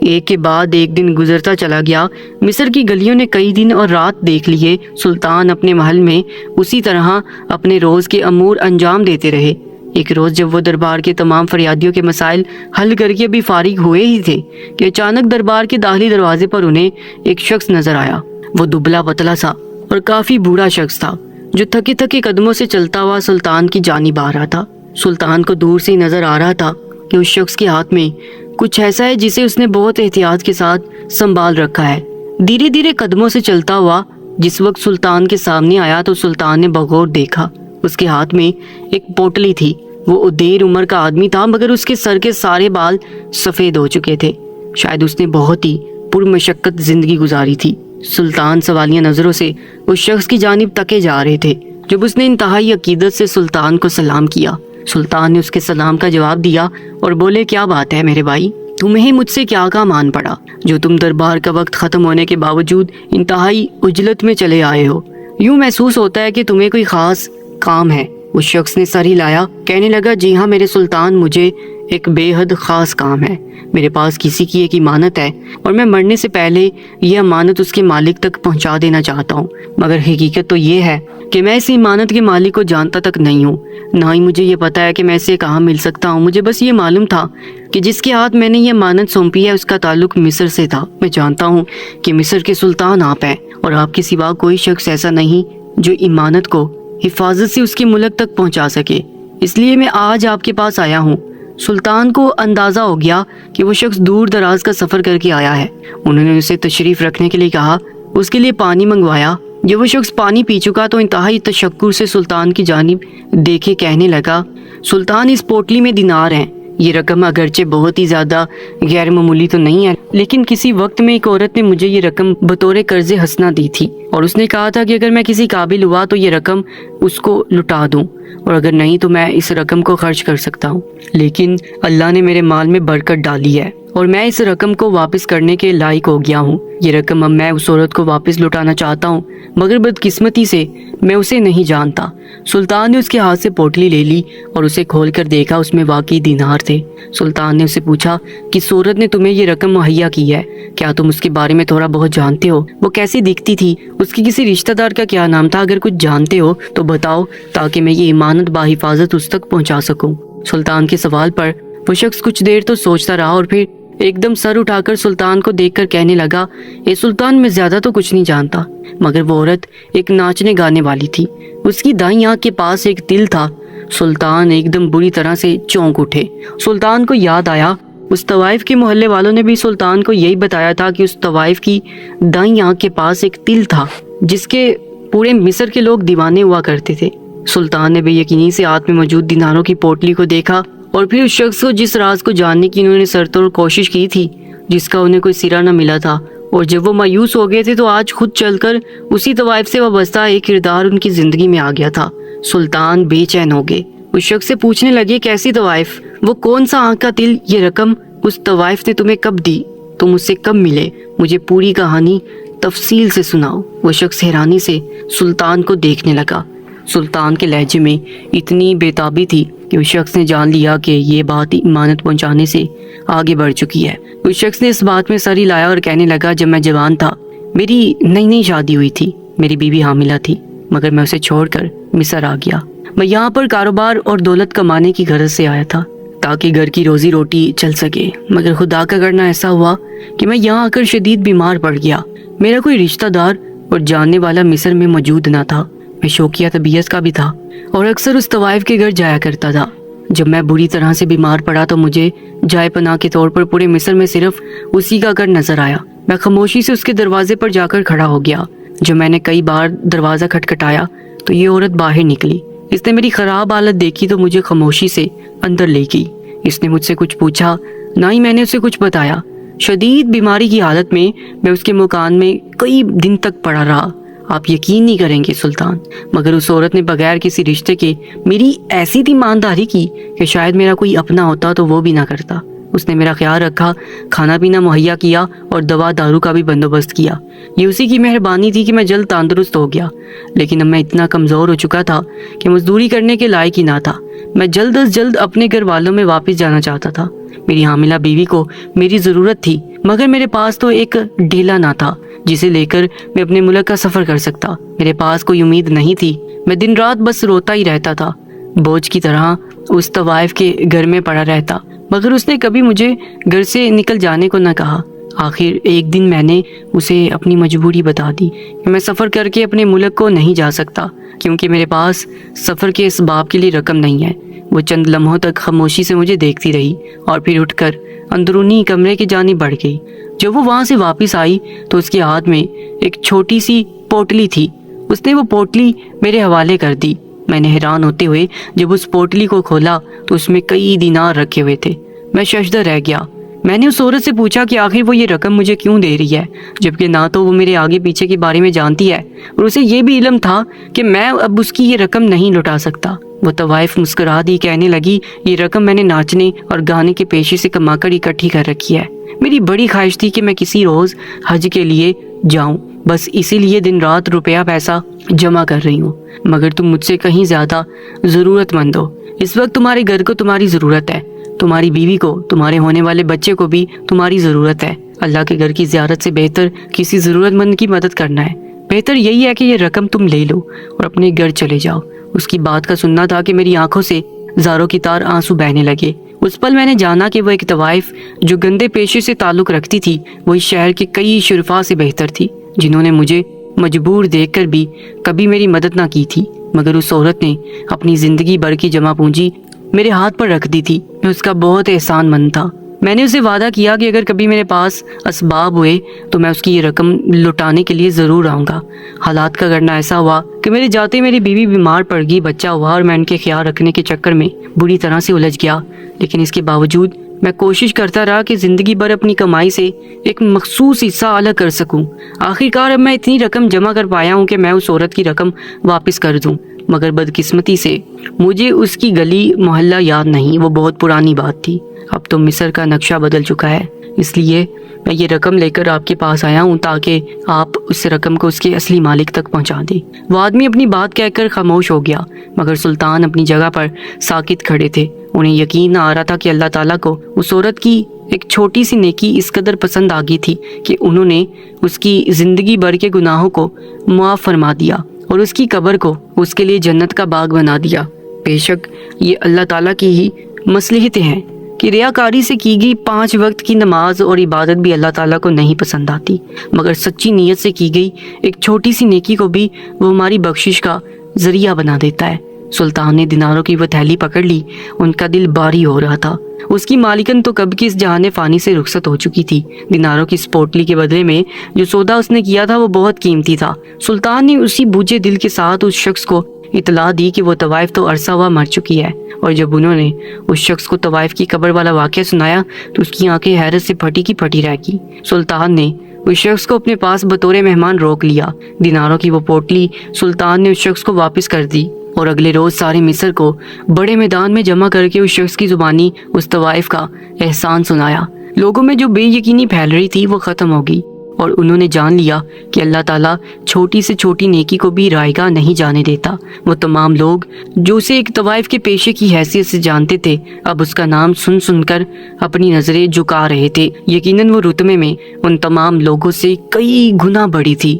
ایک کے بعد ایک دن گزرتا چلا گیا۔ مصر کی گلیوں نے کئی دن اور رات دیکھ لیے۔ سلطان اپنے محل میں اسی طرح اپنے روز کے امور انجام دیتے رہے۔ ایک روز جب وہ دربار کے تمام فریادیوں کے مسائل حل کر کے ابھی فارغ ہوئے ہی تھے کہ اچانک دربار کے داخلی دروازے پر انہیں ایک شخص نظر آیا۔ وہ دبلا پتلا سا اور کافی بوڑھا شخص تھا جو تھکے تھکے قدموں سے چلتا ہوا سلطان کی جانب آ رہا تھا۔ سلطان کو دور سے ہی نظر آ رہا تھا کہ اس شخص کے ہاتھ میں کچھ ایسا ہے جسے اس نے بہت احتیاط کے ساتھ سنبھال رکھا ہے۔ دھیرے دھیرے قدموں سے چلتا ہوا جس وقت سلطان کے سامنے آیا تو سلطان نے بغور دیکھا۔ اس کے ہاتھ میں ایک پوٹلی تھی۔ وہ دیر عمر کا آدمی تھا مگر اس کے سر کے سارے بال سفید ہو چکے تھے۔ شاید اس نے بہت ہی پرمشقت زندگی گزاری تھی۔ سلطان سوالیہ نظروں سے اس شخص کی جانب تکے جا رہے تھے۔ جب اس نے انتہائی عقیدت سے سلطان کو سلام کیا، سلطان نے اس کے سلام کا جواب دیا اور بولے، کیا بات ہے میرے بھائی، تمہیں مجھ سے کیا کام آن پڑا جو تم دربار کا وقت ختم ہونے کے باوجود انتہائی عجلت میں چلے آئے ہو؟ یوں محسوس ہوتا ہے کہ تمہیں کوئی خاص کام ہے۔ اس شخص نے سر ہلایا، کہنے لگا، جی ہاں میرے سلطان، مجھے ایک بے حد خاص کام ہے۔ میرے پاس کسی کی ایک امانت ہے اور میں مرنے سے پہلے یہ امانت اس کے مالک تک پہنچا دینا چاہتا ہوں، مگر حقیقت تو یہ ہے کہ میں اس امانت کے مالک کو جانتا تک نہیں ہوں، نہ ہی مجھے یہ پتا ہے کہ میں اسے کہاں مل سکتا ہوں۔ مجھے بس یہ معلوم تھا کہ جس کے ہاتھ میں نے یہ امانت سونپی ہے اس کا تعلق مصر سے تھا۔ میں جانتا ہوں کہ مصر کے سلطان آپ ہیں اور آپ کے سوا کوئی شخص ایسا نہیں جو امانت کو حفاظت سے اس کے ملک تک پہنچا سکے، اس لیے میں آج آپ کے پاس آیا ہوں۔ سلطان کو اندازہ ہو گیا کہ وہ شخص دور دراز کا سفر کر کے آیا ہے۔ انہوں نے اسے تشریف رکھنے کے لیے کہا، اس کے لیے پانی منگوایا۔ جب وہ شخص پانی پی چکا تو انتہائی تشکر سے سلطان کی جانب دیکھے کہنے لگا، سلطان، اس پوٹلی میں دینار ہیں۔ یہ رقم اگرچہ بہت ہی زیادہ غیر معمولی تو نہیں ہے، لیکن کسی وقت میں ایک عورت نے مجھے یہ رقم بطور قرض حسنہ دی تھی اور اس نے کہا تھا کہ اگر میں کسی قابل ہوا تو یہ رقم اس کو لٹا دوں، اور اگر نہیں تو میں اس رقم کو خرچ کر سکتا ہوں۔ لیکن اللہ نے میرے مال میں برکت ڈالی ہے اور میں اس رقم کو واپس کرنے کے لائق ہو گیا ہوں۔ یہ رقم اب میں اس عورت کو واپس لٹانا چاہتا ہوں، مگر بدقسمتی سے میں اسے نہیں جانتا۔ سلطان نے اس کے ہاتھ سے پوٹلی لے لی اور اسے کھول کر دیکھا، اس میں واقعی دینار تھے۔ سلطان نے اسے پوچھا، کس عورت نے تمہیں یہ رقم مہیا کی ہے؟ کیا تم اس کے بارے میں تھوڑا بہت جانتے ہو؟ وہ کیسی دکھتی تھی؟ اس کی کسی رشتہ دار کا کیا نام تھا؟ اگر کچھ جانتے ہو تو بتاؤ تاکہ میں یہ امانت باحفاظت اس تک پہنچا سکوں۔ سلطان کے سوال پر وہ شخص کچھ دیر تو سوچتا رہا اور پھر ایک دم سر اٹھا کر سلطان کو دیکھ کر کہنے لگا، اے سلطان، میں زیادہ تو کچھ نہیں جانتا، مگر وہ عورت ایک ناچنے گانے والی تھی۔ اس کی دائیں آنکھ کے پاس ایک تل تھا۔ سلطان ایک دم بری طرح سے چونک اٹھے۔ سلطان کو یاد آیا اس طوائف کے محلے والوں نے بھی سلطان کو یہی بتایا تھا کہ اس طوائف کی دائیں آنکھ کے پاس ایک تل تھا جس کے پورے مصر کے لوگ دیوانے ہوا کرتے تھے۔ سلطان نے بے یقینی سے ہاتھ میں موجود دیناروں کی پوٹلی کو دیکھا اور پھر اس شخص کو جس راز کو جاننے کی انہوں نے سرتوڑ کوشش کی تھی، جس کا انہیں کوئی سرا نہ ملا تھا، اور جب وہ مایوس ہو گئے تھے تو آج خود چل کر اسی طوائف سے وابستہ ایک کردار ان کی زندگی میں آ گیا تھا۔ سلطان بے چین ہو گئے۔ اس شخص سے پوچھنے لگے، کیسی طوائف؟ وہ کون سا آنکھ کا تل؟ یہ رقم اس طوائف نے تمہیں کب دی؟ تم اس سے کب ملے؟ مجھے پوری کہانی تفصیل سے سناؤ۔ وہ شخص حیرانی سے سلطان کو دیکھنے لگا۔ سلطان کے لہجے میں اتنی بےتابی تھی کہ اس شخص نے جان لیا کہ یہ بات امانت پہنچانے سے آگے بڑھ چکی ہے۔ اس شخص نے اس بات میں سر ہلایا اور کہنے لگا، جب میں جوان تھا میری نئی شادی ہوئی تھی، میری بیوی حاملہ تھی، مگر میں اسے چھوڑ کر مصر آ گیا۔ میں یہاں پر کاروبار اور دولت کمانے کی غرض سے آیا تھا تاکہ گھر کی روزی روٹی چل سکے، مگر خدا کا کرنا ایسا ہوا کہ میں یہاں آ کر شدید بیمار پڑ گیا۔ میرا کوئی رشتہ دار اور جاننے والا مصر میں موجود نہ تھا۔ میں شوقیہ طبیعت کا بھی تھا اور اکثر اس طوائف کے گھر جایا کرتا تھا۔ جب میں بری طرح سے بیمار پڑا تو مجھے جائے پناہ کے طور پر پورے مصر میں صرف اسی کا گھر نظر آیا۔ میں خاموشی سے اس کے دروازے پر جا کر کھڑا ہو گیا۔ جب میں نے کئی بار دروازہ کھٹکھٹایا تو یہ عورت باہر نکلی۔ اس نے میری خراب حالت دیکھی تو مجھے خاموشی سے اندر لے گئی۔ اس نے مجھ سے کچھ پوچھا، نہ ہی میں نے اسے کچھ بتایا۔ شدید بیماری کی حالت میں میں اس کے مکان میں کئی دن تک پڑا رہا۔ آپ یقین نہیں کریں گے سلطان، مگر اس عورت نے بغیر کسی رشتے کے میری ایسی ایمانداری کی کہ شاید میرا کوئی اپنا ہوتا تو وہ بھی نہ کرتا۔ اس نے میرا خیال رکھا، کھانا پینا مہیا کیا اور دوا دارو کا بھی بندوبست کیا۔ یہ اسی کی مہربانی تھی کہ میں جلد تندرست ہو گیا، لیکن اب میں اتنا کمزور ہو چکا تھا کہ مزدوری کرنے کے لائق ہی نہ تھا۔ میں جلد از جلد اپنے گھر والوں میں واپس جانا چاہتا تھا۔ میری حاملہ بیوی کو میری ضرورت تھی، مگر میرے پاس تو ایک ڈھیلا نہ تھا جسے لے کر میں اپنے ملک کا سفر کر سکتا۔ میرے پاس کوئی امید نہیں تھی۔ میں دن رات بس روتا ہی رہتا تھا، بوجھ کی طرح اس طوائف کے گھر میں پڑا رہتا، مگر اس نے کبھی مجھے گھر سے نکل جانے کو نہ کہا۔ آخر ایک دن میں نے اسے اپنی مجبوری بتا دی کہ میں سفر کر کے اپنے ملک کو نہیں جا سکتا، کیونکہ میرے پاس سفر کے اسباب کے لیے رقم نہیں ہے۔ وہ چند لمحوں تک خاموشی سے مجھے دیکھتی رہی اور پھر اٹھ کر اندرونی کمرے کی جانب بڑھ گئی۔ جب وہ وہاں سے واپس آئی تو اس کے ہاتھ میں ایک چھوٹی سی پوٹلی تھی۔ اس نے وہ پوٹلی میرے حوالے کر دی۔ میں نے حیران ہوتے ہوئے جب اس پوٹلی کو کھولا تو اس میں کئی دینار رکھے ہوئے تھے۔ میں ششدر رہ گیا۔ میں نے اس عورت سے پوچھا کہ آخر وہ یہ رقم مجھے کیوں دے رہی ہے، جبکہ نہ تو وہ میرے آگے پیچھے کے بارے میں جانتی ہے اور اسے یہ بھی علم تھا کہ میں اب اس کی یہ رقم نہیں لوٹا سکتا۔ وہ طوائف مسکرا دی، کہنے لگی، یہ رقم میں نے ناچنے اور گانے کے پیشے سے کما کر اکٹھی کر رکھی ہے۔ میری بڑی خواہش تھی کہ میں کسی روز حج کے لیے جاؤں، بس اسی لیے دن رات روپیہ پیسہ جمع کر رہی ہوں، مگر تم مجھ سے کہیں زیادہ ضرورت مند ہو۔ اس وقت تمہارے گھر کو تمہاری ضرورت ہے، تمہاری بیوی کو، تمہارے ہونے والے بچے کو بھی تمہاری ضرورت ہے۔ اللہ کے گھر کی زیارت سے بہتر کسی ضرورت مند کی مدد کرنا ہے۔ بہتر یہی ہے کہ یہ رقم تم لے لو اور اپنے گھر چلے جاؤ۔ اس کی بات کا سننا تھا کہ میری آنکھوں سے زاروں کی طرح آنسو بہنے لگے۔ اس پل میں نے جانا کہ وہ ایک طوائف جو گندے پیشے سے تعلق رکھتی تھی، وہ اس شہر کے کئی شرفاء سے بہتر تھی، جنہوں نے مجھے مجبور دیکھ کر بھی کبھی میری مدد نہ کی تھی، مگر اس عورت نے اپنی زندگی بھر کی جمع پونجی میرے ہاتھ پر رکھ دی تھی۔ میں اس کا بہت احسان مند تھا۔ میں نے اسے وعدہ کیا کہ اگر کبھی میرے پاس اسباب ہوئے تو میں اس کی یہ رقم لوٹانے کے لیے ضرور آؤں گا۔ حالات کا کرنا ایسا ہوا کہ میرے جاتے میری بیوی بیمار پڑ گئی، بچہ ہوا اور میں ان کے خیال رکھنے کے چکر میں بری طرح سے الجھ گیا۔ لیکن اس کے باوجود میں کوشش کرتا رہا کہ زندگی بھر اپنی کمائی سے ایک مخصوص حصہ الگ کر سکوں۔ آخرکار اب میں اتنی رقم جمع کر پایا ہوں کہ میں اس عورت کی رقم واپس کر دوں، مگر بدقسمتی سے مجھے اس کی گلی محلہ یاد نہیں۔ وہ بہت پرانی بات تھی۔ اب تو مصر کا نقشہ بدل چکا ہے، اس لیے میں یہ رقم لے کر آپ کے پاس آیا ہوں تاکہ آپ اس رقم کو اس کے اصلی مالک تک پہنچا دیں۔ وہ آدمی اپنی بات کہہ کر خاموش ہو گیا، مگر سلطان اپنی جگہ پر ساکت کھڑے تھے۔ انہیں یقین نہ آ رہا تھا کہ اللہ تعالیٰ کو اس عورت کی ایک چھوٹی سی نیکی اس قدر پسند آ گئی تھی کہ انہوں نے اس کی زندگی بھر کے گناہوں کو معاف فرما دیا اور اس کی قبر کو اس کے لیے جنت کا باغ بنا دیا۔ بے شک یہ اللہ تعالیٰ کی ہی مصلحتیں ہیں کہ ریاکاری سے کی گئی 5 وقت کی نماز اور عبادت بھی اللہ تعالیٰ کو نہیں پسند آتی، مگر سچی نیت سے کی گئی ایک چھوٹی سی نیکی کو بھی وہ ہماری بخشش کا ذریعہ بنا دیتا ہے۔ سلطان نے دیناروں کی وہ تھیلی پکڑ لی۔ ان کا دل باری ہو رہا تھا۔ اس کی مالکن تو کب کی اس جہان فانی سے رخصت ہو چکی تھی۔ دیناروں کی اس پوٹلی کے بدلے میں جو سودا اس نے کیا تھا وہ بہت قیمتی تھا۔ سلطان نے اسی بوجھے دل کے ساتھ اس شخص کو اطلاع دی کہ وہ طوائف تو عرصہ ہوا مر چکی ہے، اور جب انہوں نے اس شخص کو طوائف کی قبر والا واقعہ سنایا تو اس کی آنکھیں حیرت سے پھٹی کی پھٹی رہ گئی۔ سلطان نے اس شخص کو اپنے پاس بطور مہمان روک لیا۔ دیناروں کی وہ پوٹلی سلطان نے اس شخص کو واپس کر دی اور اگلے روز سارے مصر کو بڑے میدان میں جمع کر کے اس شخص کی زبانی اس طوائف کا احسان سنایا۔ لوگوں میں جو بے یقینی پھیل رہی تھی وہ ختم ہو گئی، اور انہوں نے جان لیا کہ اللہ تعالیٰ چھوٹی سے چھوٹی نیکی کو بھی رائیگاہ نہیں جانے دیتا۔ وہ تمام لوگ جو اسے ایک طوائف کے پیشے کی حیثیت سے جانتے تھے، اب اس کا نام سن سن کر اپنی نظریں جھکا رہے تھے۔ یقیناً وہ رتبے میں ان تمام لوگوں سے کئی گنا بڑی تھی۔